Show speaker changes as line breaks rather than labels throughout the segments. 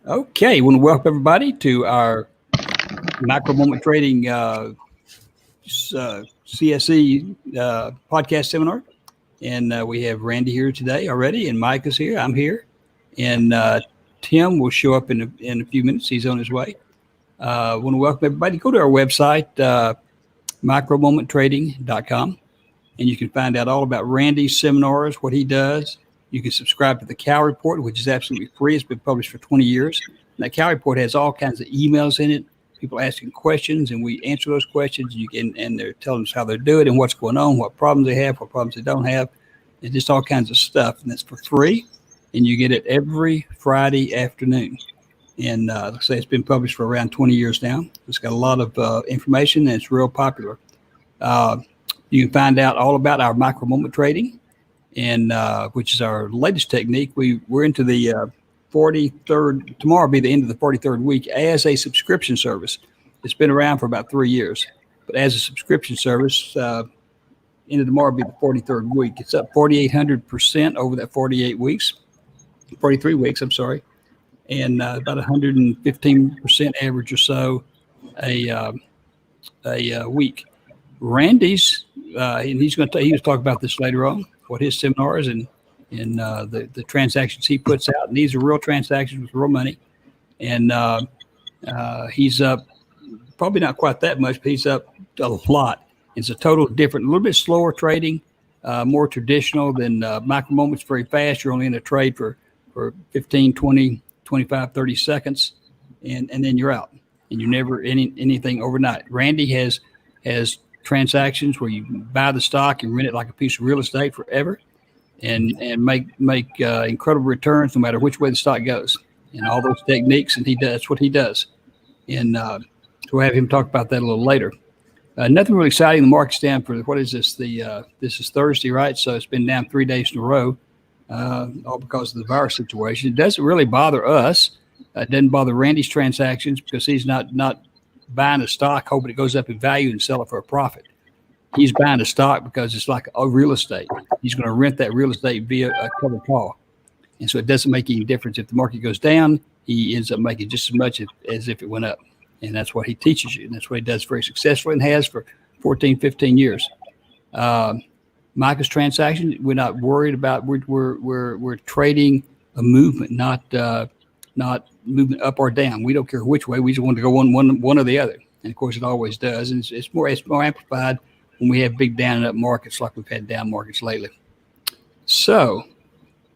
Okay, I want to welcome everybody to our micro moment trading CSE podcast seminar. And we have Randy here today already, and Mike is here. I'm here, and Tim will show up in a few minutes. He's on his way. I want to welcome everybody. Go to our website, micromomenttrading.com, and you can find out all about Randy's seminars, what he does. You can subscribe to the Cal Report, which is absolutely free. It's been published for 20 years. And that Cal Report has all kinds of emails in it, people asking questions, and we answer those questions. And they're telling us how they're doing and what's going on, what problems they have, what problems they don't have, and just all kinds of stuff. And that's for free, and you get it every Friday afternoon. And like I say, it's been published for around 20 years now. It's got a lot of information, and it's real popular. You can find out all about our micro moment trading, and which is our latest technique. We're into the 43rd. Tomorrow will be the end of the 43rd week as a subscription service. It's been around for about 3 years, but as a subscription service, end of tomorrow will be the 43rd week. It's up 4,800% over that 43 weeks. I'm sorry, and about 115% average or so a week. Randy's, and he was talking about this later on, what his seminars and the transactions he puts out. And these are real transactions with real money. And he's up, probably not quite that much, but he's up a lot. It's a total different, a little bit slower trading, more traditional than micro moments, very fast. You're only in a trade for 15, 20, 25, 30 seconds, and then you're out. And you're never anything overnight. Randy has transactions where you buy the stock and rent it like a piece of real estate forever, and make incredible returns no matter which way the stock goes, and all those techniques. And that's what he does. And so we'll have him talk about that a little later. Nothing really exciting. The market's down for, what is this? This is Thursday, right? So it's been down 3 days in a row, all because of the virus situation. It doesn't really bother us. It doesn't bother Randy's transactions because he's not buying a stock hoping it goes up in value and sell it for a profit. He's buying a stock because it's like a real estate. He's going to rent that real estate via a covered call. And so it doesn't make any difference. If the market goes down, he ends up making just as much as if it went up. And that's what he teaches you. And that's what he does very successfully and has for 14, 15 years. Micah's transaction, we're not worried about. We're trading a movement, not movement up or down. We don't care which way. We just want to go one or the other. And of course, it always does. And it's more amplified when we have big down and up markets like we've had down markets lately. So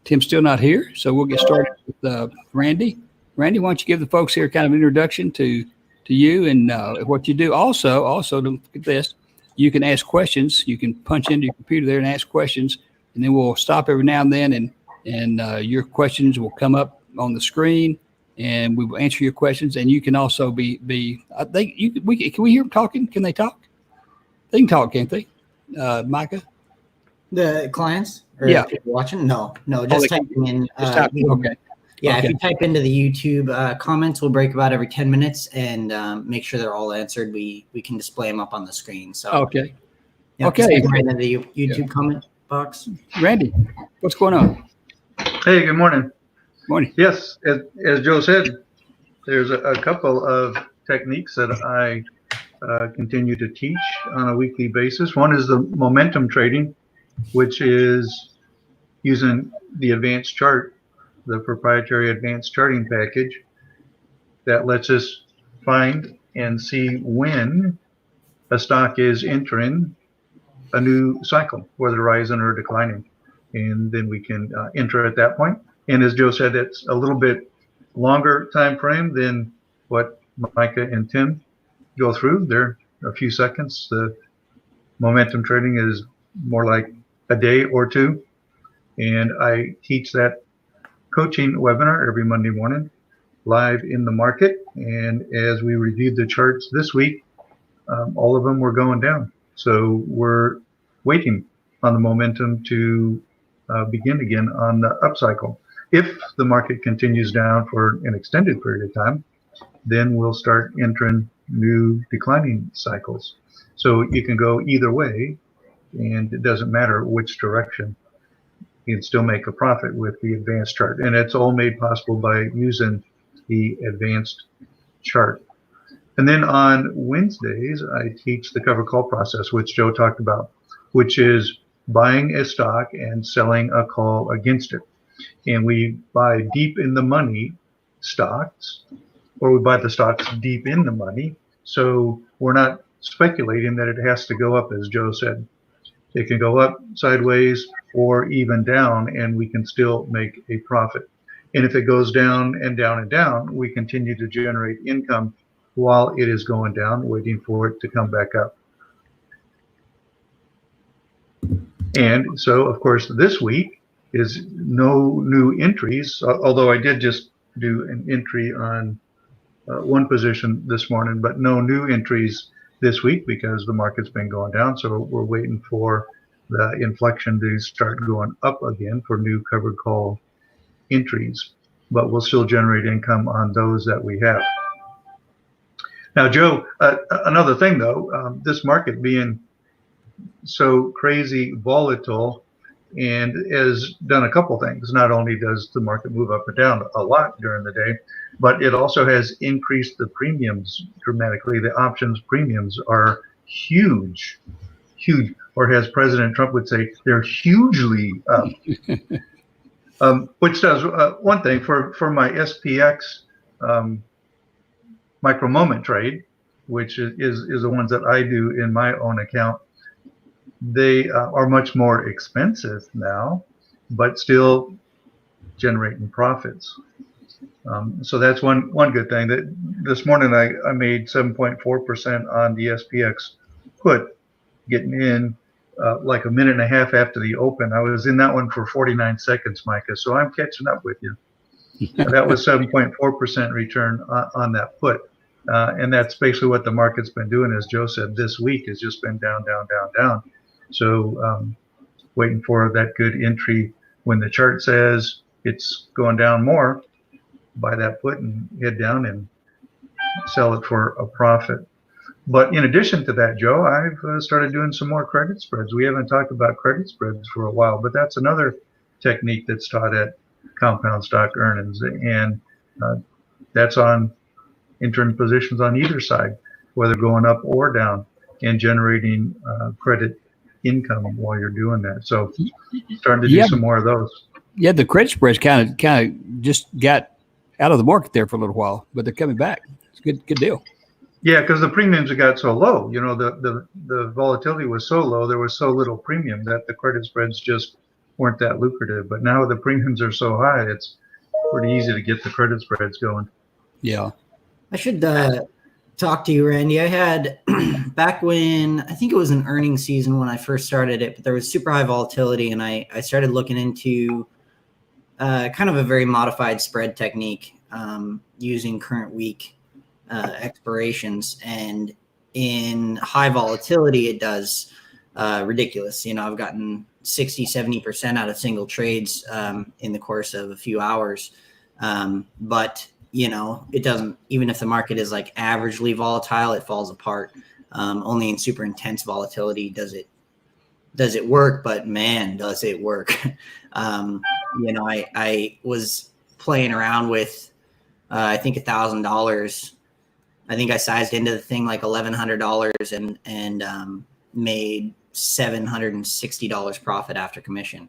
Tim's still not here, so we'll get started with Randy. Randy, why don't you give the folks here kind of an introduction to you and what you do. Also, don't forget this. You can ask questions. You can punch into your computer there and ask questions, and then we'll stop every now and then, and your questions will come up on the screen, and we will answer your questions. And you can also be. I think can we hear them talking? Can they talk? They can talk, can't they? Micah,
the clients or people watching? No, just typing in.
Okay.
Yeah,
okay.
If you type into the YouTube comments, we'll break about every 10 minutes and make sure they're all answered. We can display them up on the screen. So
okay.
Right into the YouTube comment box.
Randy, what's going on?
Hey, good morning.
Morning.
Yes, as Joe said, there's a couple of techniques that I continue to teach on a weekly basis. One is the momentum trading, which is using the advanced chart, the proprietary advanced charting package that lets us find and see when a stock is entering a new cycle, whether rising or declining. And then we can enter at that point. And as Joe said, it's a little bit longer time frame than what Micah and Tim go through. They're a few seconds. The momentum trading is more like a day or two. And I teach that coaching webinar every Monday morning live in the market. And as we reviewed the charts this week, all of them were going down. So we're waiting on the momentum to begin again on the upcycle. If the market continues down for an extended period of time, then we'll start entering new declining cycles. So you can go either way, and it doesn't matter which direction. You can still make a profit with the advanced chart. And it's all made possible by using the advanced chart. And then on Wednesdays, I teach the cover call process, which Joe talked about, which is buying a stock and selling a call against it. And we buy deep in the money stocks, or we buy the stocks deep in the money. So we're not speculating that it has to go up, as Joe said. It can go up, sideways, or even down, and we can still make a profit. And if it goes down and down and down, we continue to generate income while it is going down, waiting for it to come back up. And so, of course, this week is no new entries, although I did just do an entry on one position this morning, but no new entries this week because the market's been going down. So we're waiting for the inflection to start going up again for new covered call entries, but we'll still generate income on those that we have. Now, Joe, another thing though, this market being so crazy volatile and has done a couple things. Not only does the market move up and down a lot during the day, but it also has increased the premiums dramatically. The options premiums are huge, or as President Trump would say, they're hugely up. Which does one thing for my SPX micro moment trade, which is the ones that I do in my own account. They are much more expensive now, but still generating profits. So that's one good thing. That this morning I made 7.4% on the SPX put, getting in like a minute and a half after the open. I was in that one for 49 seconds, Micah. So I'm catching up with you. That was 7.4% return on that put. And that's basically what the market's been doing. As Joe said, this week has just been down, down, down, down. So waiting for that good entry when the chart says it's going down more, buy that put and head down and sell it for a profit. But in addition to that, Joe, I've started doing some more credit spreads. We haven't talked about credit spreads for a while, but that's another technique that's taught at Compound Stock Earnings. And that's on entering positions on either side, whether going up or down, and generating credit income while you're doing that. So starting to do some more of those.
Yeah, the credit spreads kind of just got out of the market there for a little while, but they're coming back. It's a good deal.
Yeah, because the premiums have got so low. You know, the volatility was so low, there was so little premium that the credit spreads just weren't that lucrative. But now the premiums are so high, it's pretty easy to get the credit spreads going.
Yeah.
I should talk to you, Randy. I had back when I think it was an earnings season when I first started it, but there was super high volatility, and I started looking into kind of a very modified spread technique using current week expirations. And in high volatility, it does ridiculous. You know, I've gotten 60-70% out of single trades in the course of a few hours. But you know, it doesn't, even if the market is like averagely volatile, it falls apart. Only in super intense volatility does it work, but man, does it work. You know, I was playing around with, I think $1,000. I think I sized into the thing like $1,100 and made $760 profit after commission.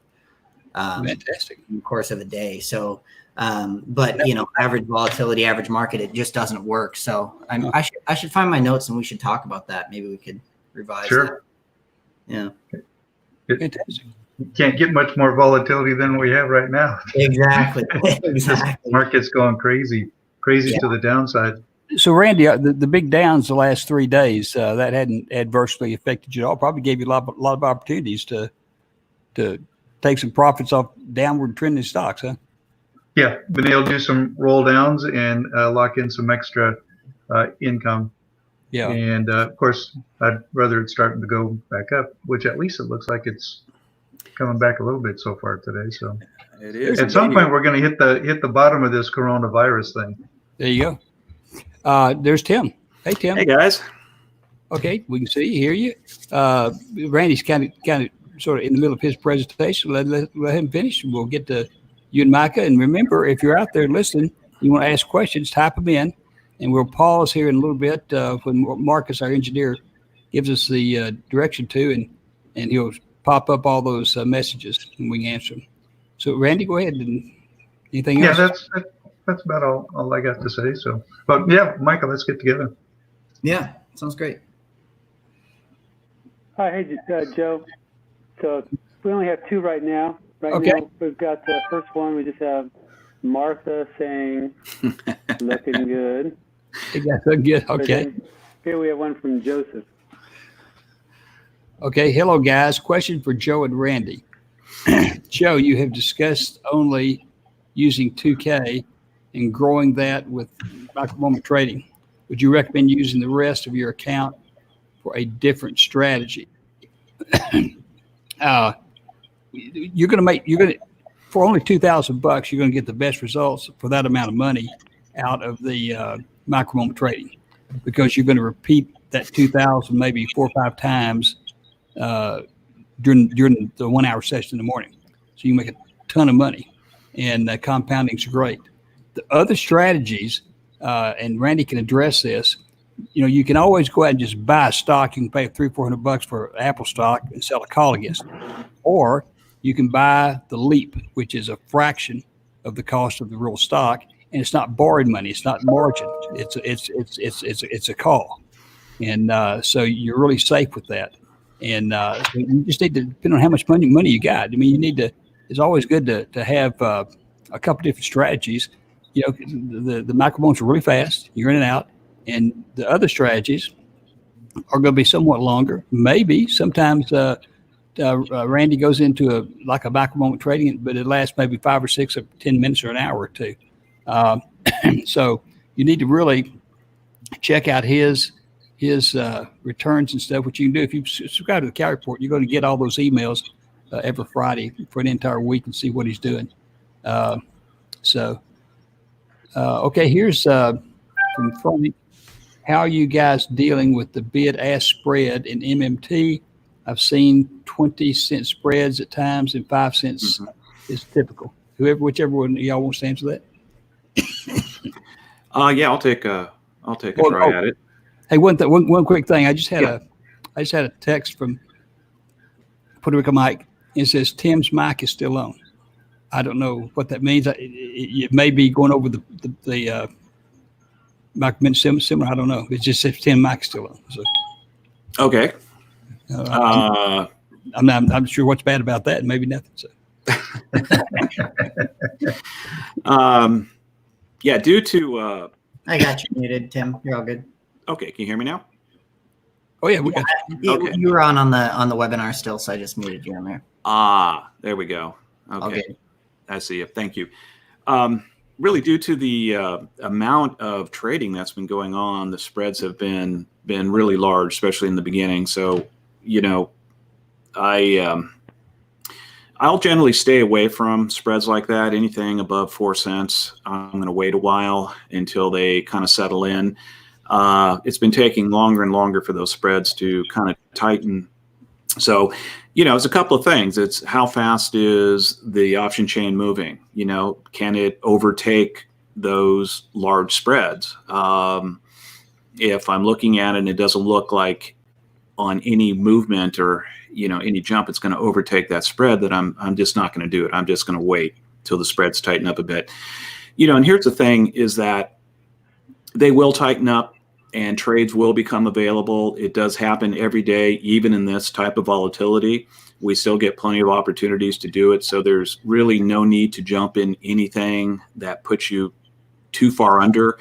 Fantastic.
In the course of a day. So, but you know, average volatility, average market, it just doesn't work. So I should find my notes and we should talk about that. Maybe we could revise that. Yeah.
Fantastic.
You can't get much more volatility than we have right now.
Exactly. Exactly.
Market's going crazy to the downside.
So, Randy, the big downs the last 3 days, that hadn't adversely affected you at all. Probably gave you a lot of opportunities to take some profits off downward trending stocks, huh?
Yeah, been able to do some roll downs and lock in some extra income.
Yeah.
And of course, I'd rather it's starting to go back up, which at least it looks like it's coming back a little bit so far today. So
it is.
At some point, we're going to hit the bottom of this coronavirus thing.
There you go. There's Tim. Hey, Tim.
Hey, guys.
Okay, we can see you, hear you. Randy's kind of sort of in the middle of his presentation. Let him finish, and we'll get to you and Micah. And remember, if you're out there listening, you want to ask questions, type them in, and we'll pause here in a little bit when Marcus, our engineer, gives us the direction to, and he'll pop up all those messages and we can answer them. So, Randy, go ahead. And anything else?
Yeah, that's about all I got to say. So, but yeah, Michael, let's get together.
Yeah, sounds great.
Hi, hey, Joe. So we only have two right now.
Okay.
Now we've got the first one. We just have Martha saying, "Looking good."
You got something good. Okay.
Here we have one from Joseph.
Okay. Hello, guys. Question for Joe and Randy. Joe, you have discussed only using 2K and growing that with micro-moment trading. Would you recommend using the rest of your account for a different strategy? You're going to for only $2,000, you're going to get the best results for that amount of money out of the micro-moment trading, because you're going to repeat that 2,000 maybe 4 or 5 times during the 1 hour session in the morning. So you make a ton of money, and compounding is great. The other strategies, and Randy can address this, you can always go out and just buy a stock. You can pay $300-400 for Apple stock and sell a call against it. Or you can buy the leap, which is a fraction of the cost of the real stock, and it's not borrowed money. It's not margin. It's a call, and so you're really safe with that. And so you just need to, depend on how much money you got. I mean, you need to. It's always good to have a couple different strategies. The micro moments are really fast. You're in and out, and the other strategies are going to be somewhat longer. Maybe sometimes Randy goes into a micro moment trading, but it lasts maybe 5 or 6 or 10 minutes or an hour or two. So you need to really check out his returns and stuff, which you can do if you subscribe to the Cow Report. You're going to get all those emails every Friday for an entire week and see what he's doing. Okay, here's from Frank. How are you guys dealing with the bid-ask spread in MMT? I've seen 20-cent spreads at times, and 5 cents is typical. Whichever one of y'all wants to answer that.
Yeah, I'll take a try at it.
Hey, one quick thing. I just had a text from Puerto Rico Mike. It says Tim's mic is still on. I don't know what that means. It may be going over the mic similar. I don't know. It just says Tim mic still on. So.
Okay.
I'm not sure what's bad about that. Maybe nothing. So.
Yeah, due to
I got you muted, Tim. You're all good.
Okay, can you hear me now?
Oh yeah, we got you.
Okay.
You were on the webinar still, so I just muted you on there.
There we go. Okay,
good.
I see you. Thank you. Really, due to the amount of trading that's been going on, the spreads have been really large, especially in the beginning. So, I'll generally stay away from spreads like that. Anything above 4 cents, I'm going to wait a while until they kind of settle in. It's been taking longer and longer for those spreads to kind of tighten. So, it's a couple of things. It's how fast is the option chain moving? Can it overtake those large spreads? If I'm looking at it and it doesn't look like on any movement or any jump, it's going to overtake that spread, that I'm just not going to do it. I'm just going to wait till the spreads tighten up a bit. And here's the thing is that they will tighten up and trades will become available. It does happen every day, even in this type of volatility. We still get plenty of opportunities to do it. So there's really no need to jump in anything that puts you too far under.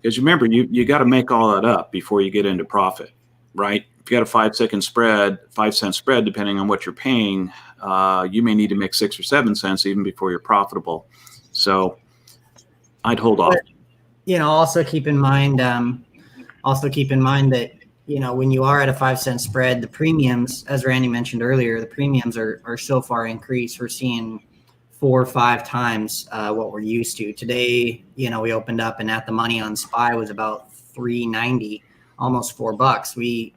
Because remember, you got to make all that up before you get into profit, right? If you got a 5 cent spread, depending on what you're paying, you may need to make 6 or 7 cents even before you're profitable. So I'd hold off.
Also keep in mind that, when you are at a 5 cent spread, the premiums, as Randy mentioned earlier, the premiums are so far increased. We're seeing 4 or 5 times what we're used to. Today, we opened up and at the money on SPY was about $3.90, almost $4. We,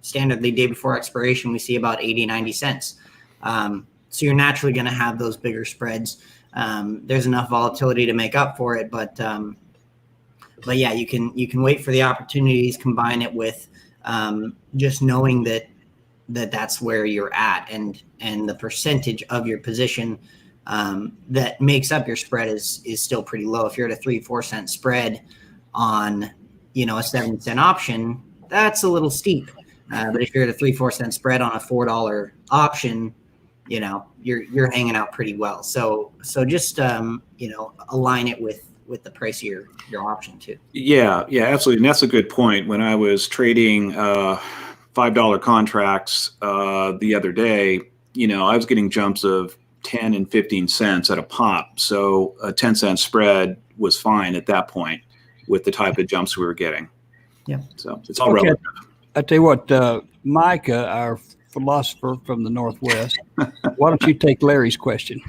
standard the day before expiration, we see about 80, 90 cents. So you're naturally going to have those bigger spreads. there's enough volatility to make up for it. But yeah, you can wait for the opportunities, combine it with just knowing that's where you're at, and the percentage of your position that makes up your spread is still pretty low. If you're at a 3-4 cent spread on, a 7-cent option, that's a little steep. But if you're at a 3-4 cent spread on a $4 option, you're hanging out pretty well. So just align it with the price of your option too.
Yeah, absolutely. And that's a good point. When I was trading $5 contracts the other day, I was getting jumps of 10 and 15 cents at a pop. So a 10-cent spread was fine at that point with the type of jumps we were getting.
Yeah.
So it's all relative.
I tell you what, Micah, our philosopher from the Northwest, why don't you take Larry's question?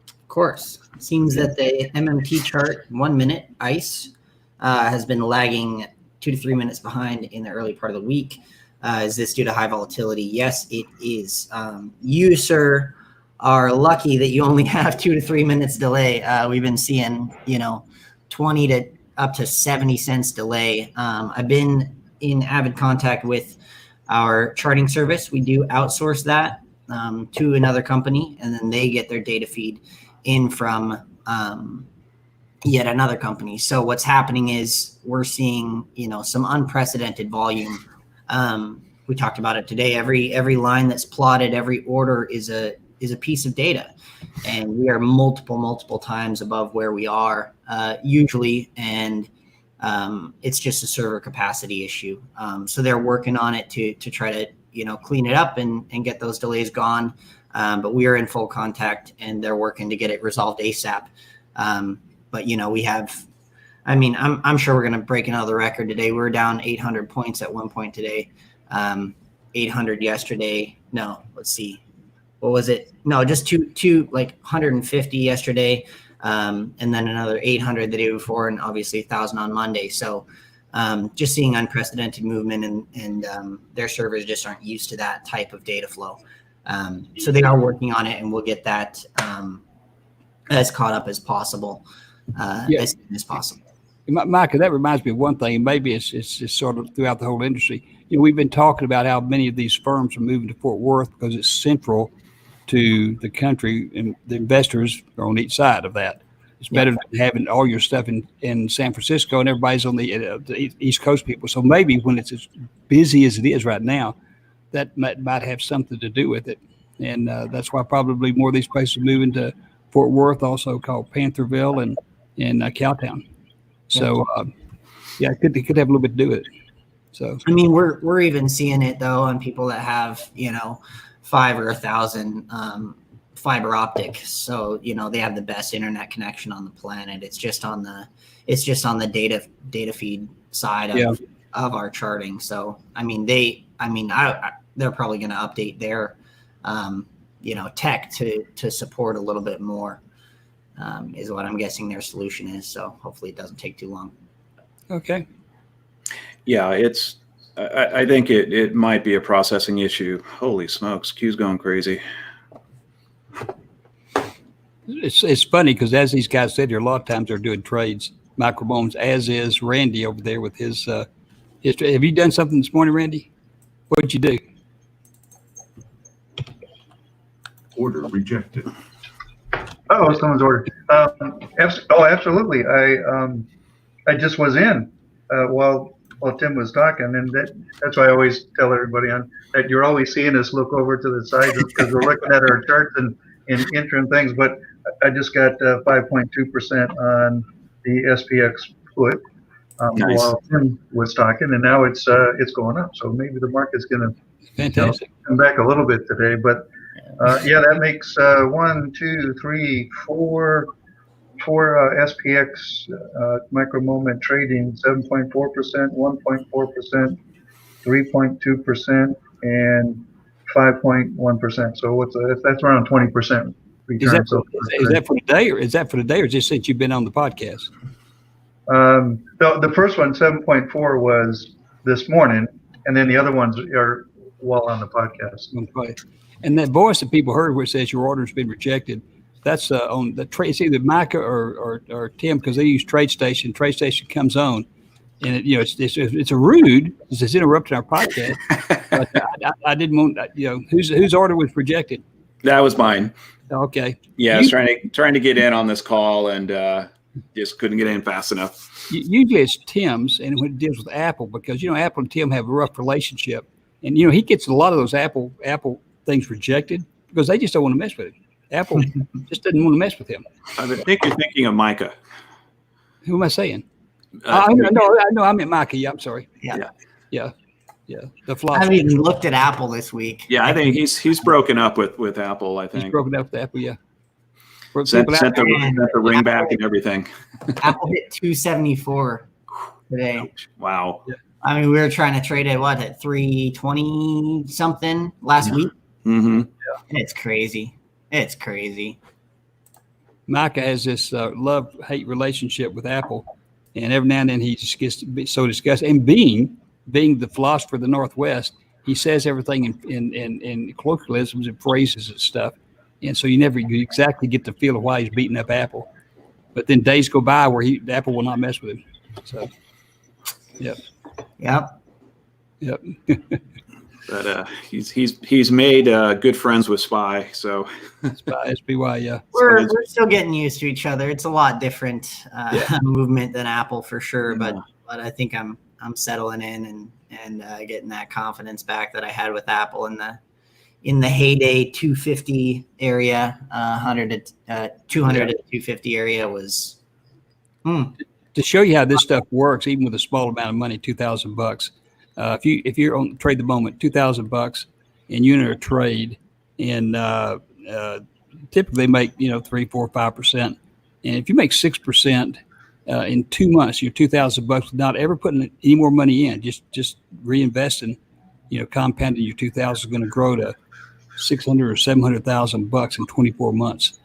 Of course. It seems that the MMT chart 1 minute ICE has been lagging 2 to 3 minutes behind in the early part of the week. Is this due to high volatility? Yes, it is. You, sir, are lucky that you only have 2 to 3 minutes delay. We've been seeing, 20 to up to 70 cents delay. I've been in avid contact with our charting service. We do outsource that to another company, and then they get their data feed in from yet another company. So what's happening is we're seeing, some unprecedented volume. We talked about it today. Every line that's plotted, every order is a piece of data, and we are multiple times above where we are usually, and it's just a server capacity issue. So they're working on it to try to clean it up and get those delays gone. But we are in full contact, and they're working to get it resolved ASAP. But we have, I'm sure we're going to break another record today. We were down 800 points at one point today, 800 yesterday. No, let's see. What was it? No, just two like 150 yesterday, and then another 800 the day before, and obviously 1,000 on Monday. So just seeing unprecedented movement, and their servers just aren't used to that type of data flow. So they are working on it, and we'll get that as caught up as possible, as soon as possible.
Micah, that reminds me of one thing, and maybe it's just sort of throughout the whole industry. We've been talking about how many of these firms are moving to Fort Worth because it's central to the country, and the investors are on each side of that. It's better than having all your stuff in San Francisco and everybody's on the East Coast people. So maybe when it's as busy as it is right now, that might have something to do with it. And that's why probably more of these places are moving to Fort Worth, also called Pantherville and Cowtown. So, it could have a little bit to do with it. So,
we're even seeing it though on people that have, 5 or 1,000 fiber optic. So, they have the best internet connection on the planet. It's just on the data feed side of our charting. So, they're probably going to update their, tech to support a little bit more, is what I'm guessing their solution is. So hopefully it doesn't take too long.
Okay.
Yeah, I think it might be a processing issue. Holy smokes, Q's going crazy.
It's funny because as these guys said here, a lot of times they're doing trades, micro moments, as is Randy over there with his history. Have you done something this morning, Randy? What did you do?
Order rejected.
Oh, someone's order. Absolutely. I just was in while Tim was talking, and that's why I always tell everybody that you're always seeing us look over to the side because we're looking at our charts and interim things. But I just got 5.2% on the SPX put
Nice.
while Tim was talking, and now it's going up. So maybe the market's going to
Fantastic.
come back a little bit today, but. That makes 1, 2, 3, 4 SPX micro moment trading, 7.4%, 1.4%, 3.2%, and 5.1%. So that's around 20% return.
Is that for today, or is that for today, or just since you've been on the podcast?
The first one, 7.4, was this morning, and then the other ones are while on the podcast.
And that voice that people heard where it says your order's been rejected, That's on the trade. It's either Micah or Tim because they use TradeStation. TradeStation comes on, and it's a rude. It's interrupting our podcast. But I didn't want whose order was rejected.
That was mine.
Okay.
Yeah, I was trying to get in on this call and just couldn't get in fast enough.
Usually it's Tim's, and when it deals with Apple, because Apple and Tim have a rough relationship, and he gets a lot of those Apple things rejected because they just don't want to mess with him. Apple just doesn't want to mess with him.
I think you're thinking of Micah.
Who am I saying? No, I meant Micah. Yeah, I'm sorry.
Yeah.
The
I
philosophy.
haven't even looked at Apple this week.
Yeah, I think he's broken up with Apple. I think
He's broken up with Apple. Yeah.
Sent the ring back and everything.
Apple hit 274 today.
Wow.
Yeah.
I mean, we were trying to trade it at 320 something last week.
Mm-hmm.
And it's crazy. It's crazy.
Micah has this love-hate relationship with Apple, and every now and then he just gets so disgusted. And being the philosopher of the Northwest, he says everything in colloquialisms and phrases and stuff, and so you never exactly get the feel of why he's beating up Apple. But then days go by where Apple will not mess with him. So, Yep.
But he's made good friends with Spy. So
SPY, yeah.
We're still getting used to each other. It's a lot different movement than Apple for sure, but I think I'm settling in and getting that confidence back that I had with Apple in the heyday 250 area, 200 to 250 area was.
To show you how this stuff works, even with a small amount of money, $2,000. If you're on Trade the Moment, $2,000, and you enter a trade, and typically they make 3, 4, 5%, and if you make 6% in 2 months, your $2,000 without ever putting any more money in, just reinvesting, compounding your 2,000 is going to grow to $600,000 or $700,000 in 24 months.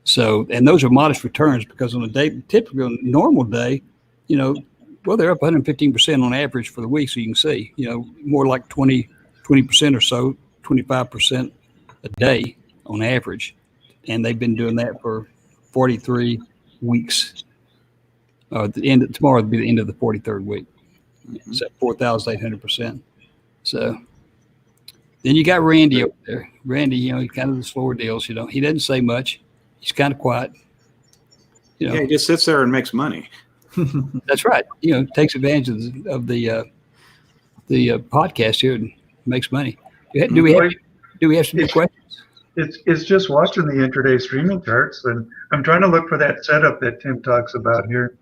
So, and those are modest returns because on a day, typically on a normal day, they're up 115% on average for the week. So you can see, more like 20% or so, 25% a day on average. And they've been doing that for 43 weeks. Tomorrow will be the end of the 43rd week. It's at 4,800%. So then you got Randy over there. Randy, he's kind of the slower deals. He doesn't say much. He's kind of quiet.
Yeah, he just sits there and makes money.
That's right. Takes advantage of the podcast here and makes money. Do we have some good questions?
It's just watching the intraday streaming charts, and I'm trying to look for that setup that Tim talks about here.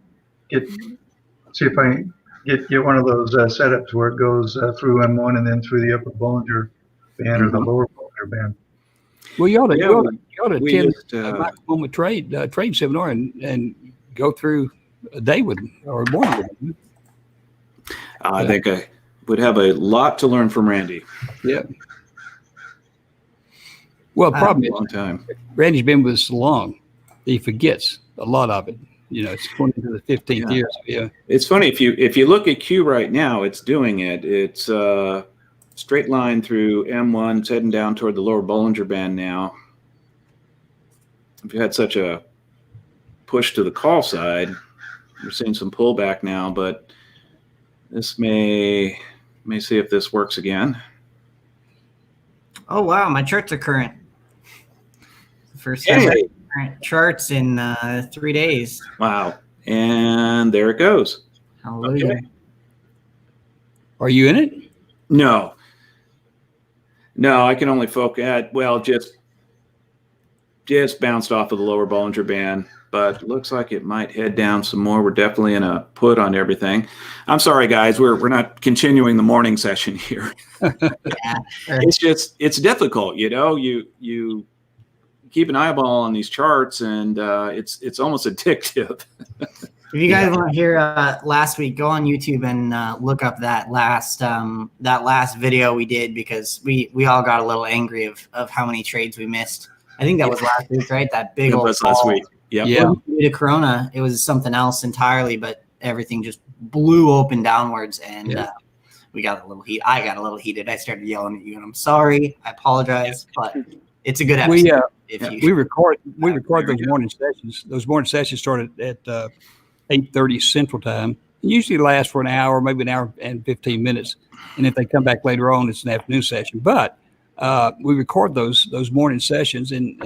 See if I get one of those setups where it goes through M1 and then through the upper Bollinger Band or the lower Bollinger Band.
Well, you ought to attend a moment trade seminar and go through a day with them or more with them.
I think I would have a lot to learn from Randy.
Yeah. Well, problem is,
long time.
Randy's been with us so long, he forgets a lot of it. It's going into the 15th year. So yeah. It's
funny if you look at Q right now, it's doing it. It's straight line through M1. It's heading down toward the lower Bollinger Band now. If you had such a push to the call side, we're seeing some pullback now, but this may see if this works again.
Oh wow, my charts are current. First time current charts in 3 days.
Wow, and there it goes.
Hallelujah.
Okay. Are you in it?
No, I can only focus at just bounced off of the lower Bollinger Band, but looks like it might head down some more. We're definitely in a put on everything. I'm sorry, guys. We're not continuing the morning session here. It's difficult, you keep an eyeball on these charts, and it's almost addictive.
If you guys want to hear last week, go on YouTube and look up that last video we did, because we all got a little angry of how many trades we missed. I think that was last week, right? That big old
was last week. Yep.
Yeah.
The Corona, it was something else entirely, but everything just blew open downwards, and we got a little heat. I got a little heated. I started yelling at you, and I'm sorry. I apologize, but It's a good
We
episode. If you
we record those morning sessions. Those morning sessions start at 8:30 Central Time. And usually last for an hour, maybe an hour and 15 minutes. And if they come back later on, it's an afternoon session. But we record those morning sessions and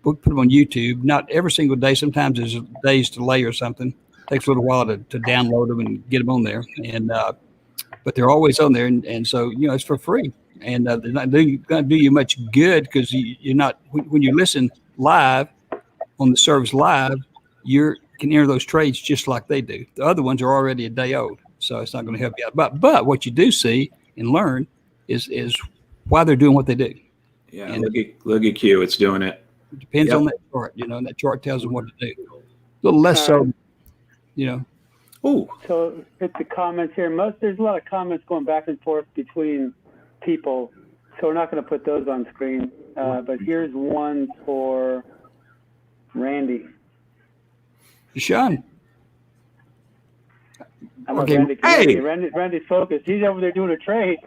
we'll put them on YouTube. Not every single day. Sometimes there's a day's delay or something. Takes a little while to download them and get them on there. And but they're always on there, and so it's for free. And they're not going to do you much good because you're not when you listen live on the service live, you can enter those trades just like they do. The other ones are already a day old, so it's not going to help you out. But what you do see and learn is why they're doing what they do.
Yeah,
and
look at Q. It's doing it.
It depends on that chart, and that chart tells them what to do. A little less so,
Oh,
So it's the comments here. There's a lot of comments going back and forth between people, so we're not going to put those on screen. But here's one for Randy.
Sean.
I'm
Okay.
Randy's focused. He's over there doing a trade.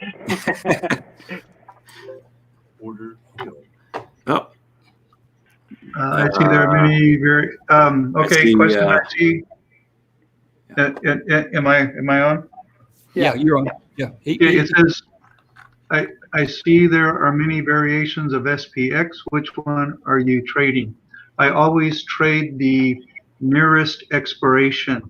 Order filled.
oh,
I see there are many very, okay,
see,
question I see. Am I on?
Yeah, you're on. Yeah.
It says, I see there are many variations of SPX. Which one are you trading? I always trade the nearest expiration.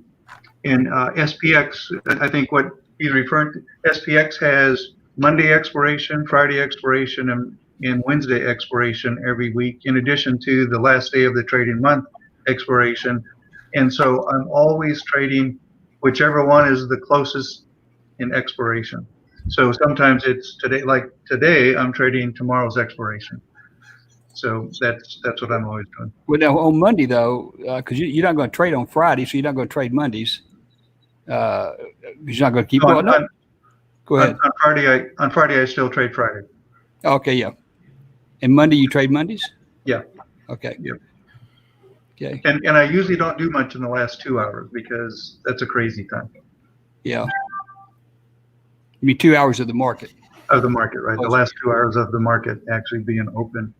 And SPX, I think what he's referring to, SPX has Monday expiration, Friday expiration, and Wednesday expiration every week, in addition to the last day of the trading month expiration. And so I'm always trading whichever one is the closest in expiration. So sometimes it's today, like today, I'm trading tomorrow's expiration. So that's what I'm always doing.
Well, now on Monday though, because you're not going to trade on Friday, so you're not going to trade Mondays. Because you're not going to keep going. No. Go ahead.
On Friday, I still trade Friday.
Okay, yeah. And Monday, you trade Mondays?
Yeah.
Okay.
Yep.
Okay.
And I usually don't do much in the last 2 hours because that's a crazy time
Yeah. You mean 2 hours of the market?
of the market, right? The last 2 hours of the market actually being open.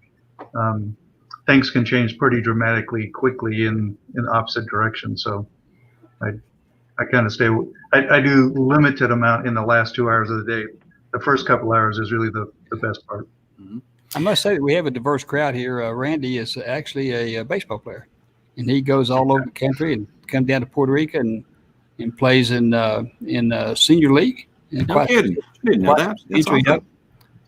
Things can change pretty dramatically quickly in the opposite direction. So I kind of stay, I do limited amount in the last 2 hours of the day. The first couple hours is really the best part.
mm-hmm.
I must say that we have a diverse crowd here. Randy is actually a baseball player, and he goes all over the country and comes down to Puerto Rico and plays in senior league. And
No kidding. I didn't know that. That's awesome.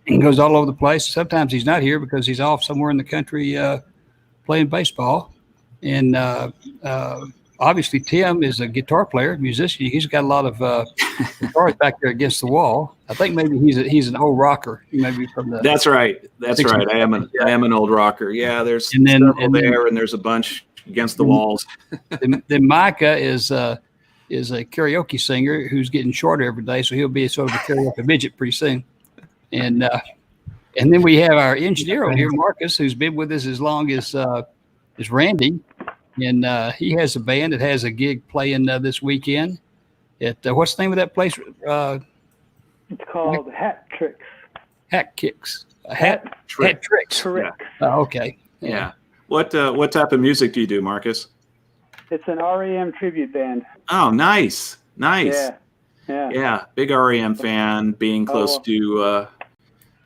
And goes all over the place. Sometimes he's not here because he's off somewhere in the country playing baseball. And obviously, Tim is a guitar player, musician. He's got a lot of guitars back there against the wall. I think maybe he's an old rocker. Maybe from the.
That's right. That's
60s.
right. I am an old rocker. Yeah, there's
And then-
several
and then-
there, and there's a bunch against the walls.
Then Micah is a karaoke singer who's getting shorter every day, so he'll be sort of a karaoke midget pretty soon. And then we have our engineer over here, Marcus, who's been with us as long as Randy, and he has a band that has a gig playing this weekend at what's the name of that place?
It's called Hat Tricks.
Hat Kicks. Hat Tricks.
Correct.
Oh, okay.
Yeah. What type of music do you do, Marcus?
It's an REM tribute band.
Oh, nice.
Yeah.
Big REM fan. Being close to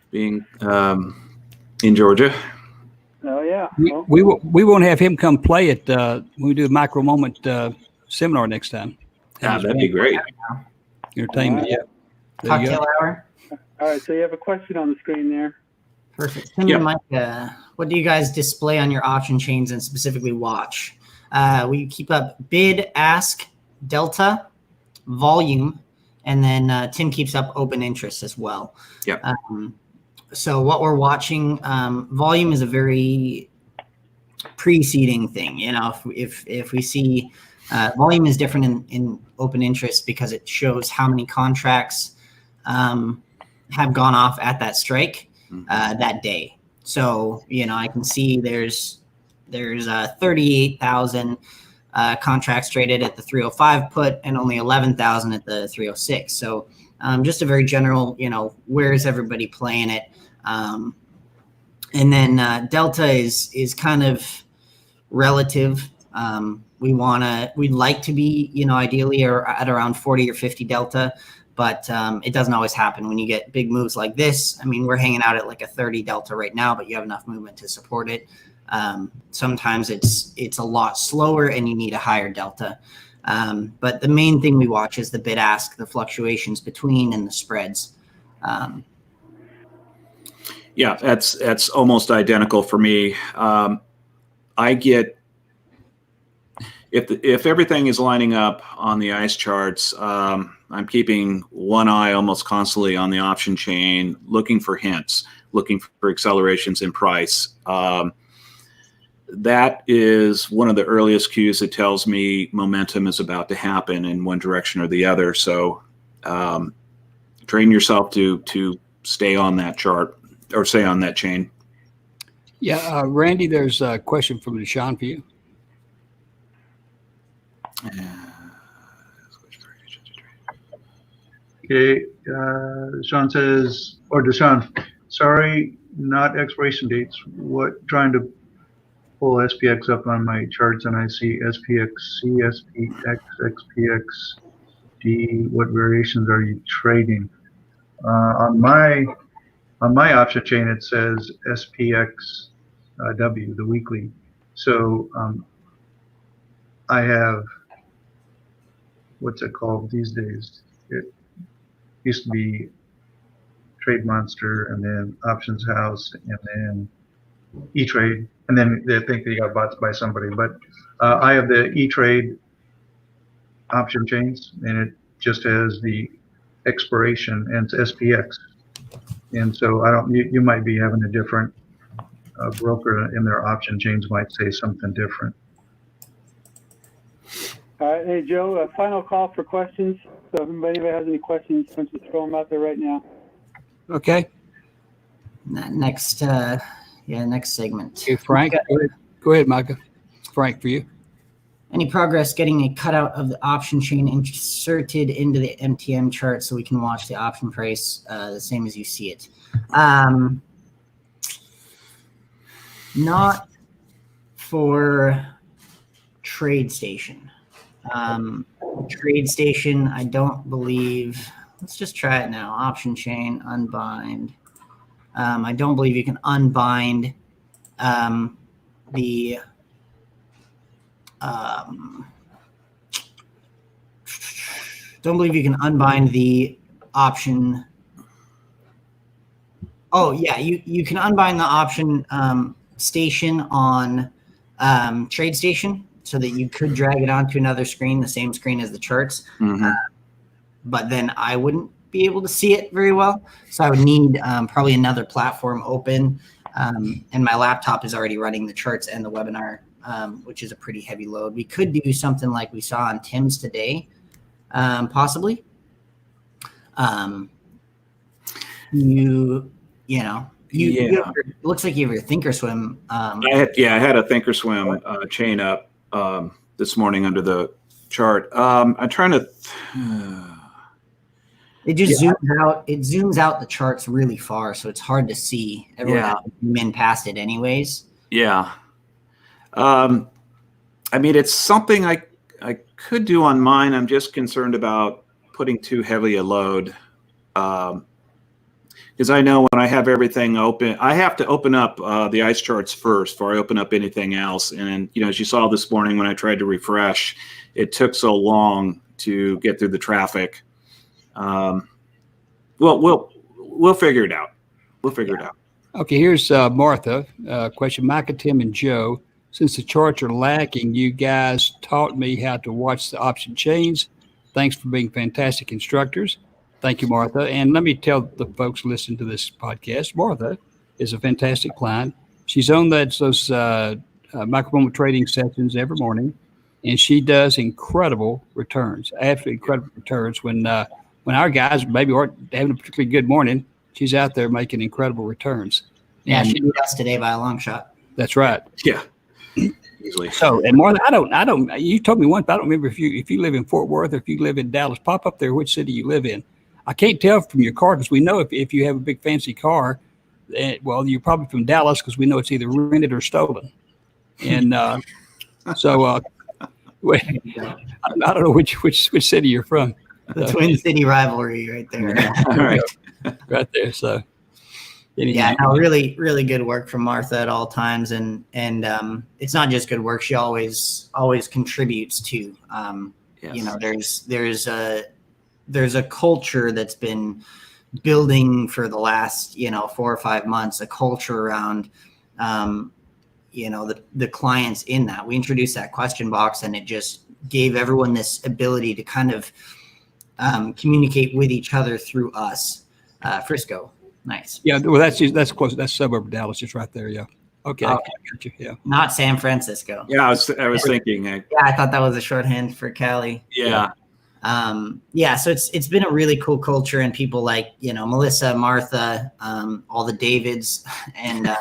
being in Georgia.
Oh yeah.
We won't have him come play at when we do a micro moment seminar next time.
Yeah, that'd be great.
Entertainment. Yeah. There you go.
Cocktail hour.
All right. So you have a question on the screen there.
Perfect. Tim and Mike, what do you guys display on your option chains and specifically watch? We keep up bid, ask, delta, volume, and then Tim keeps up open interest as well.
Yeah.
So what we're watching, volume is a very preceding thing. If we see volume is different in open interest because it shows how many contracts have gone off at that strike that day. So I can see there's 38,000 contracts traded at the 305 put and only 11,000 at the 306. So just a very general, where is everybody playing it? And then delta is kind of relative. We'd like to be, ideally or at around 40 or 50 delta, but it doesn't always happen when you get big moves like this. I mean, we're hanging out at like a 30 delta right now, but you have enough movement to support it. Sometimes it's a lot slower and you need a higher delta. But the main thing we watch is the bid ask, the fluctuations between, and the spreads.
Yeah, that's almost identical for me. I get if everything is lining up on the ICE charts, I'm keeping one eye almost constantly on the option chain, looking for hints, looking for accelerations in price. That is one of the earliest cues that tells me momentum is about to happen in one direction or the other. So train yourself to stay on that chart or stay on that chain.
Yeah, Randy, there's a question from Deshaun for you.
Okay, Deshaun, sorry, not expiration dates. Trying to pull SPX up on my charts and I see SPXC, SPX, XPXD. What variations are you trading? On my option chain, it says SPXW, the weekly. So I have, what's it called these days? It used to be Trade Monster, and then Options House, and then E-Trade, and then they think they got bought by somebody. But I have the E-Trade option chains, and it just has the expiration and it's SPX. And so you might be having a different broker in their option chains might say something different.
All right, hey Joe, a final call for questions. So if anybody has any questions, why don't you throw them out there right now?
Okay.
Next segment.
Okay, Frank, go ahead, Micah. Frank, for you.
Any progress getting a cutout of the option chain inserted into the MTM chart so we can watch the option price the same as you see it? Not for TradeStation. TradeStation, I don't believe. Let's just try it now. Option chain, unbind. I don't believe you can unbind the don't believe you can unbind the option. Oh yeah, you can unbind the option station on TradeStation so that you could drag it onto another screen, the same screen as the charts.
Mm-hmm.
But then I wouldn't be able to see it very well. So I would need probably another platform open. And my laptop is already running the charts and the webinar, which is a pretty heavy load. We could do something like we saw on Tim's today, possibly. It looks like you have your Thinkorswim.
I had a Thinkorswim chain up this morning under the chart. I'm trying to.
It just zooms out. It zooms out the charts really far, so it's hard to see. Everyone has to zoom in past it, anyways.
Yeah. I mean, it's something I could do on mine. I'm just concerned about putting too heavy a load. Because I know when I have everything open, I have to open up the ICE charts first before I open up anything else. And, as you saw this morning when I tried to refresh, it took so long to get through the traffic. Well, we'll figure it out. We'll figure it out.
Okay, here's Martha. Question, Micah, Tim, and Joe. Since the charts are lacking, you guys taught me how to watch the option chains. Thanks for being fantastic instructors. Thank you, Martha. And let me tell the folks listening to this podcast, Martha is a fantastic client. She's on those micro-moment trading sessions every morning, and she does incredible returns, absolutely incredible returns. When our guys maybe aren't having a particularly good morning, she's out there making incredible returns.
Yeah,
and
she beat us today by a long shot.
That's right.
Yeah. Easily.
So, and Martha, I don't. You told me once, but I don't remember if you live in Fort Worth or if you live in Dallas. Pop up there which city you live in. I can't tell from your car because we know if you have a big fancy car, well, you're probably from Dallas because we know it's either rented or stolen. And wait, I don't know which city you're from.
The Twin City rivalry right there.
All right.
Right there. So anyhow.
Yeah, no, really, really good work from Martha at all times, and it's not just good work. She always contributes to.
Yes.
You know, there's a culture that's been building for the last 4 or 5 months. A culture around, the clients in that. We introduced that question box, and it just gave everyone this ability to kind of communicate with each other through us. Frisco. Nice.
Yeah, well, that's close. That's suburb of Dallas, just right there. Yeah. Okay. I got you. Yeah.
Not San Francisco.
Yeah, I was thinking.
Yeah, I thought that was a shorthand for Cali.
Yeah.
So it's been a really cool culture, and people like Melissa, Martha, all the Davids, and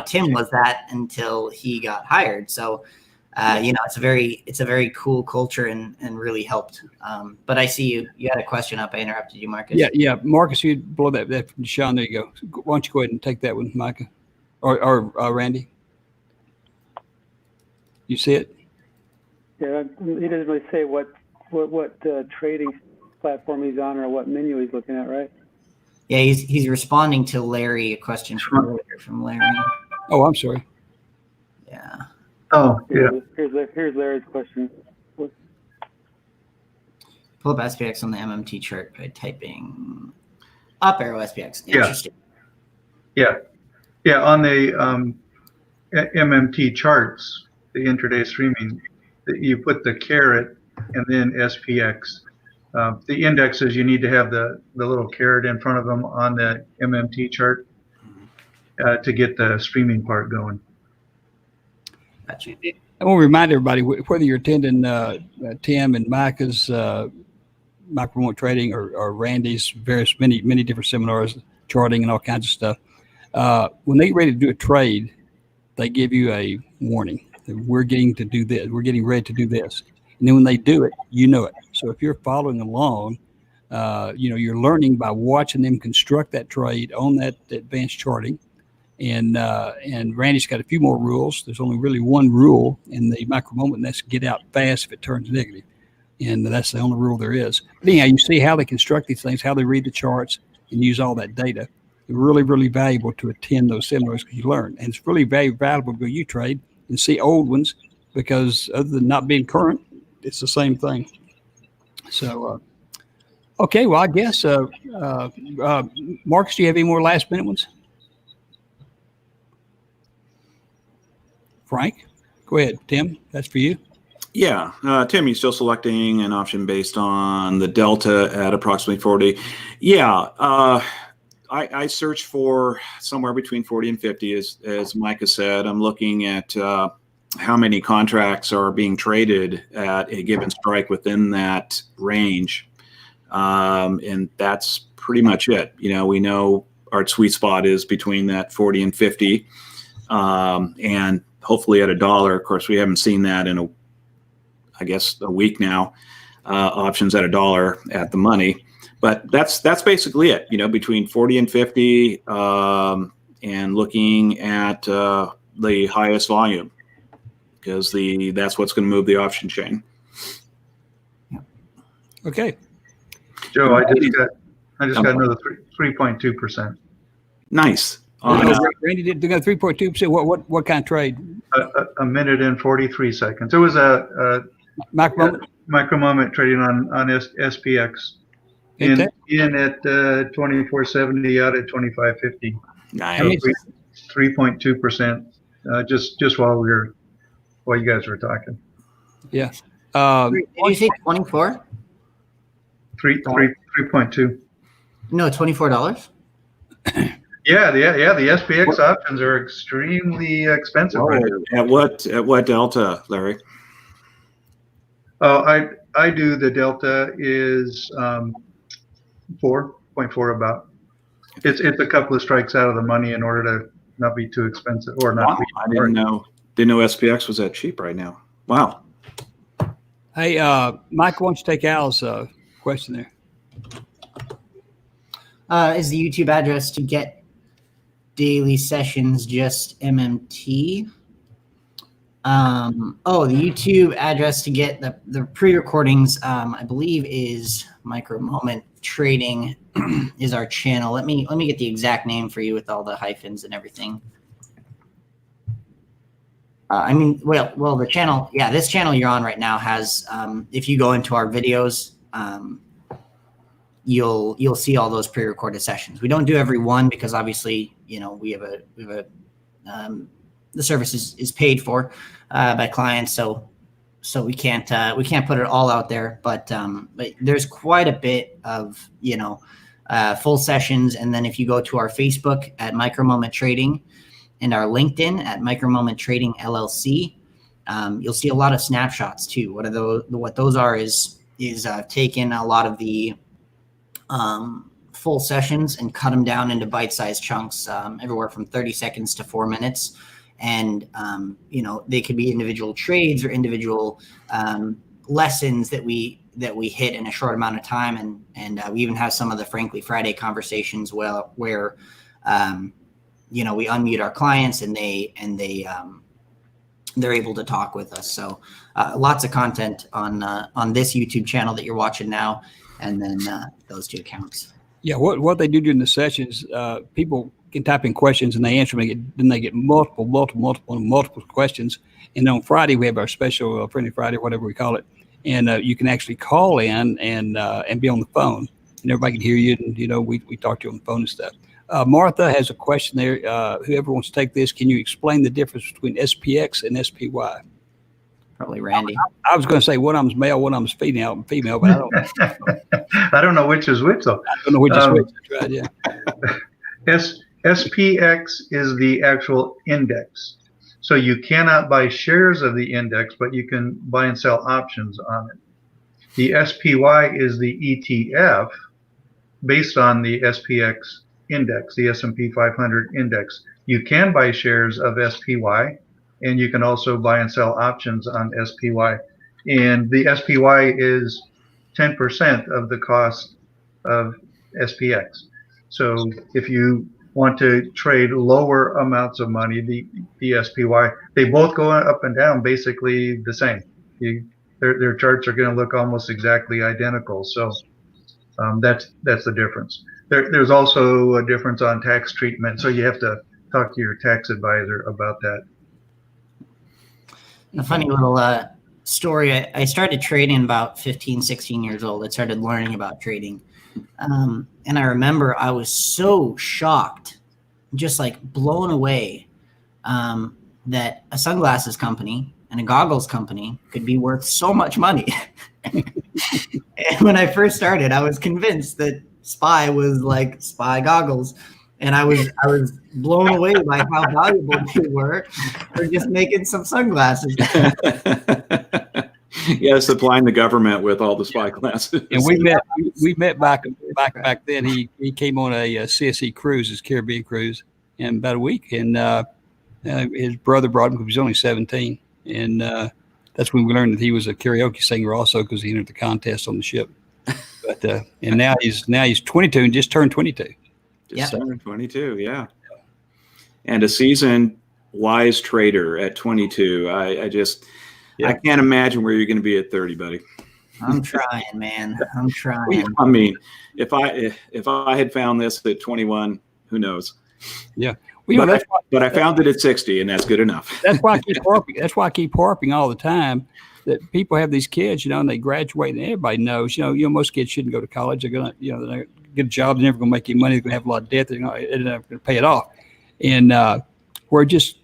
Tim was that until he got hired. So it's a very cool culture and really helped. But I see you had a question up. I interrupted you, Marcus.
Yeah. Marcus, you blow that from Sean. There you go. Why don't you go ahead and take that one, Micah, or Randy? You see it?
Yeah, he doesn't really say what trading platform he's on or what menu he's looking at, right?
Yeah, he's responding to Larry, a question from Larry.
Oh, I'm sorry.
Yeah.
Oh, yeah.
Here's Larry's question.
Pull up SPX on the MMT chart by typing up arrow SPX. Interesting.
Yeah. On the MMT charts, the intraday streaming, you put the caret and then SPX. The indexes, you need to have the little caret in front of them on the MMT chart to get the streaming part going.
Gotcha.
I want to remind everybody, whether you're attending Tim and Micah's micro remote trading or Randy's many different seminars, charting and all kinds of stuff, when they get ready to do a trade, they give you a warning that we're getting to do this. We're getting ready to do this. And then when they do it, you know it. So if you're following along, you're learning by watching them construct that trade on that advanced charting. And Randy's got a few more rules. There's only really one rule in the micro moment, and that's get out fast if it turns negative. And that's the only rule there is. But anyhow, you see how they construct these things, how they read the charts and use all that data. It's really, really valuable to attend those seminars because you learn. And it's really very valuable to go you trade and see old ones because other than not being current, it's the same thing. So, okay, well, I guess, Marcus, do you have any more last minute ones? Frank, go ahead. Tim, that's for you.
Yeah, Tim, you still selecting an option based on the delta at approximately 40? Yeah, I search for somewhere between 40 and 50, as Micah said. I'm looking at how many contracts are being traded at a given strike within that range, and that's pretty much it. We know our sweet spot is between that 40 and 50, and hopefully at $1. Of course, we haven't seen that in a week now. Options at $1 at the money, but that's basically it. Between 40 and 50, and looking at the highest volume because that's what's going to move the option chain.
Okay,
Joe, I just got another 3.2%.
Nice.
Randy did got 3.2%. What kind of trade?
A minute and 43 seconds. It was a micro moment trading on SPX. In at 2470, out at 2550.
Nice.
3.2%. Just while you guys were talking.
Yeah.
Did you say 24?
3.2.
No, $24.
Yeah. The SPX options are extremely expensive. Right now.
At what delta, Larry?
Oh, I do the delta is 4.4 about. It's a couple of strikes out of the money in order to not be too expensive or not.
Wow, I didn't know SPX was that cheap right now. Wow.
Hey, Mike, why don't you take Al's question there?
Is the YouTube address to get daily sessions, just MMT. The YouTube address to get the pre-recordings, I believe, is Micro Moment Trading is our channel. Let me get the exact name for you with all the hyphens and everything. The channel, this channel you're on right now has, if you go into our videos, you'll see all those pre-recorded sessions. We don't do every one because obviously, we have the service is paid for by clients, so we can't put it all out there. But there's quite a bit of full sessions, and then if you go to our Facebook at Micro Moment Trading and our LinkedIn at Micro Moment Trading LLC, you'll see a lot of snapshots too. What those are is taking a lot of the full sessions and cut them down into bite-sized chunks, everywhere from 30 seconds to 4 minutes. And, they could be individual trades or individual lessons that we hit in a short amount of time. And we even have some of the Frankly Friday conversations where we unmute our clients and they're able to talk with us. So lots of content on this YouTube channel that you're watching now, and then those two accounts.
Yeah, what they do during the sessions, people can type in questions and they answer them. Then they get multiple questions. And on Friday we have our special Friendly Friday, whatever we call it, and you can actually call in and be on the phone, and everybody can hear you. And we talk to you on the phone and stuff. Martha has a question there. Whoever wants to take this, can you explain the difference between SPX and SPY?
Probably Randy.
I was going to say one of them's male, one of them's female, but I don't.
I don't know which is which though.
I don't know which is which. That's right. Yeah.
SPX is the actual index. So you cannot buy shares of the index, but you can buy and sell options on it. The SPY is the ETF based on the SPX index, the S&P 500 index. You can buy shares of SPY, and you can also buy and sell options on SPY. And the SPY is 10% of the cost of SPX. So if you want to trade lower amounts of money, the SPY, they both go up and down basically the same. Their charts are going to look almost exactly identical. So that's the difference. There's also a difference on tax treatment. So you have to talk to your tax advisor about that.
A funny little story. I started trading about 15, 16 years old. I started learning about trading. And I remember I was so shocked, just like blown away, that a sunglasses company and a goggles company could be worth so much money. And when I first started, I was convinced that SPY was like SPY goggles. And I was blown away by how valuable they were for just making some sunglasses.
Yeah, supplying the government with all the SPY glasses.
And we met back then. He came on a CSE cruise, his Caribbean cruise, in about a week. And his brother brought him because he was only 17. And that's when we learned that he was a karaoke singer also, because he entered the contest on the ship. But and now he's 22 and just turned 22.
Just turned 22, yeah. And a seasoned wise trader at 22. I can't imagine where you're going to be at 30, buddy.
I'm trying, man. I'm trying.
I mean, if I had found this at 21, who knows?
Yeah. Well,
but I found it at 60, and that's good enough.
That's why I keep harping. That's why I keep harping all the time that people have these kids, and they graduate, and everybody knows, most kids shouldn't go to college. They're gonna, they're get a job. They're never gonna make any money. They're gonna have a lot of debt. They're never gonna pay it off. And we're just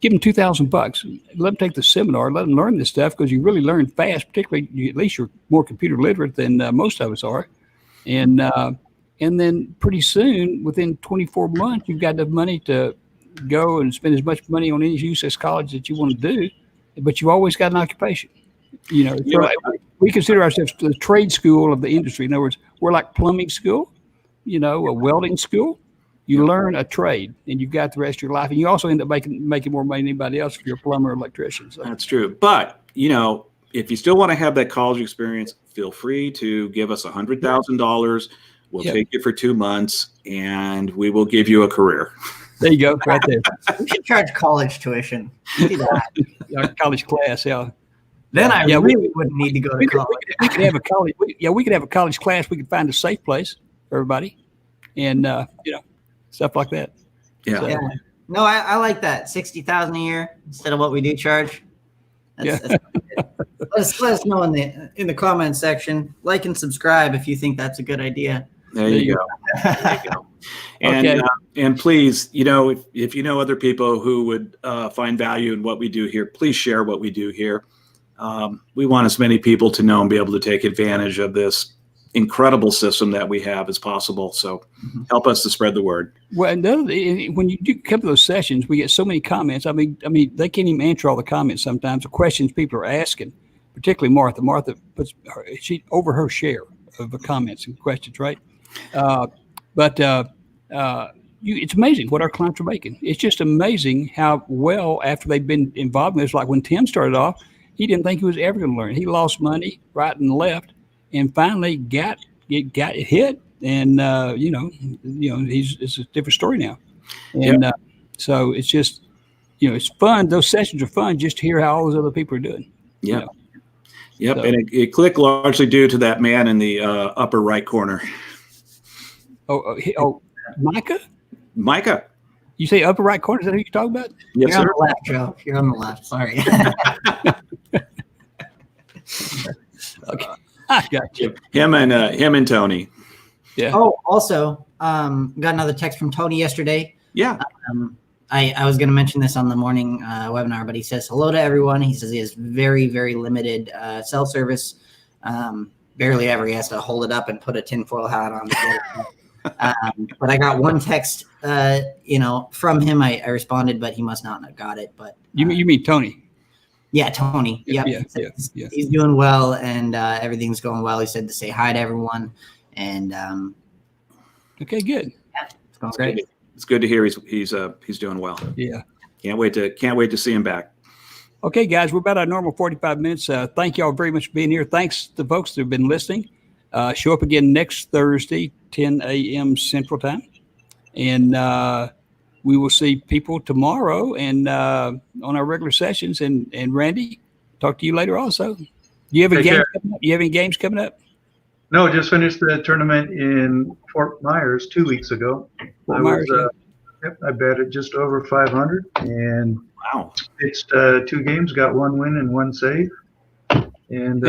give them $2,000. Let them take the seminar. Let them learn this stuff, because you really learn fast. Particularly, at least you're more computer literate than most of us are. And then pretty soon, within 24 months, you've got enough money to go and spend as much money on any USS college that you want to do, but you've always got an occupation. We consider ourselves the trade school of the industry. In other words, we're like plumbing school, a welding school. You learn a trade, and you've got the rest of your life, and you also end up making more money than anybody else if you're a plumber or electrician. So.
That's true. But if you still want to have that college experience, feel free to give us $100,000. We'll take you for 2 months, and we will give you a career.
There you go, right there.
We should charge college tuition. Do that.
Our college class, yeah.
Then I
Yeah,
really wouldn't need to go to
We could,
college.
we could have a college. We could have a college class. We could find a safe place for everybody, and stuff like that.
Yeah.
So,
Yeah. No, I like that. 60,000 a year instead of what we do charge. That's let us know in the comments section. Like and subscribe if you think that's a good idea.
There you go. There you go. And
Okay.
And please, if you know other people who would find value in what we do here, please share what we do here. We want as many people to know and be able to take advantage of this incredible system that we have as possible. So help us to spread the word.
Well, when you do come to those sessions, we get so many comments. I mean, they can't even answer all the comments sometimes. The questions people are asking, particularly Martha. Martha puts she over her share of the comments and questions, right? It's amazing what our clients are making. It's just amazing how well after they've been involved in this. Like when Tim started off, he didn't think he was ever going to learn. He lost money right and left, and finally got it hit. And it's a different story now. And so it's just it's fun. Those sessions are fun just to hear how all those other people are doing.
Yeah. Yep. So, and it clicked largely due to that man in the upper right corner.
Oh, Micah?
Micah.
You say upper right corner? Is that who you're talking about?
Yes,
You're
sir.
on the left, Joe. You're on the left. Sorry.
Okay. I got you.
Him and Tony.
Yeah.
Oh, also, got another text from Tony yesterday.
Yeah.
I was going to mention this on the morning webinar, but he says hello to everyone. He says he has very, very limited cell service. Barely ever. He has to hold it up and put a tinfoil hat on. But I got one text, from him. I responded, but he must not have got it. But
you mean Tony?
Yeah, Tony. Yep.
Yeah.
He's doing well, and everything's going well. He said to say hi to everyone, and
okay, good.
yeah, it's going great.
It's good to hear he's doing well.
Yeah.
Can't wait to see him back.
Okay, guys, we're about our normal 45 minutes. Thank you all very much for being here. Thanks to folks that have been listening. Show up again next Thursday, 10 a.m. Central Time. And we will see people tomorrow and on our regular sessions. And Randy, talk to you later also. Do you have any games coming up?
No, just finished the tournament in Fort Myers 2 weeks ago. I betted just over 500, and
wow,
pitched 2 games, got 1 win and 1 save, and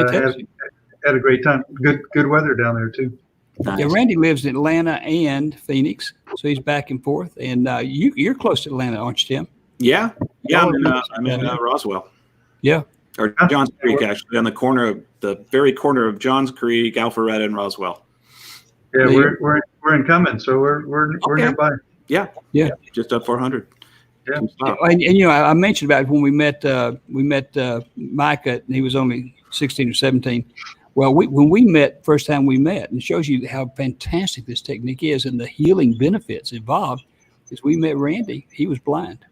had a great time. Good weather down there too.
Nice.
Yeah, Randy lives in Atlanta and Phoenix, so he's back and forth. And you're close to Atlanta, aren't you, Tim?
Yeah. I'm in Roswell.
Yeah.
Or Johns Creek, actually, on the very corner of Johns Creek, Alpharetta, and Roswell.
Yeah, we're in Cummins, so we're nearby.
Yeah. Just up 400.
Yeah.
And I mentioned about it when we met Micah, and he was only 16 or 17. Well, when we met, first time we met, and it shows you how fantastic this technique is and the healing benefits involved, is we met Randy. He was blind.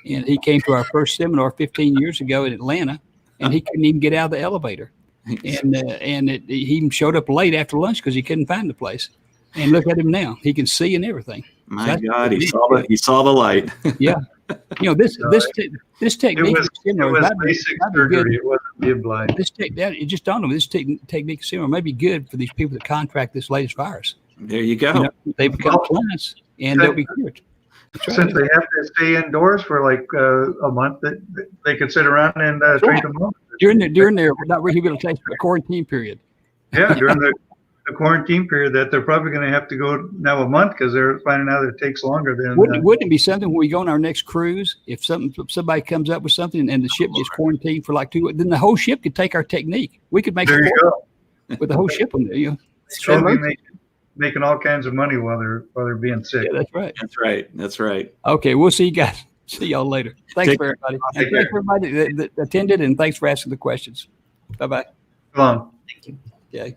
And he came to our first seminar 15 years ago in Atlanta, and he couldn't even get out of the elevator. And he showed up late after lunch because he couldn't find the place. And look at him now; he can see and everything.
My God, he saw the light.
Yeah, this technique.
It was basic surgery. It wasn't being blind.
It just dawned on me. This technique similar may be good for these people that contract this latest virus.
There you go.
They become clients and they'll be cured. Right.
Since they have to stay indoors for like a month, that they could sit around and treat them up.
During their not rehabilitation, the quarantine period.
Yeah, during the quarantine period, that they're probably going to have to go now a month because they're finding out that it takes longer than.
Wouldn't it be something when we go on our next cruise? If somebody comes up with something and the ship gets quarantined for like 2 weeks, then the whole ship could take our technique. We could make
there you go
with the whole ship on there.
They'll be making all kinds of money while they're being sick.
Yeah, that's right.
That's right.
Okay, we'll see you guys. See y'all later. Thanks for everybody. And thanks for everybody that attended, and thanks for asking the questions. Bye-bye.
Come on.
Thank you.
Okay.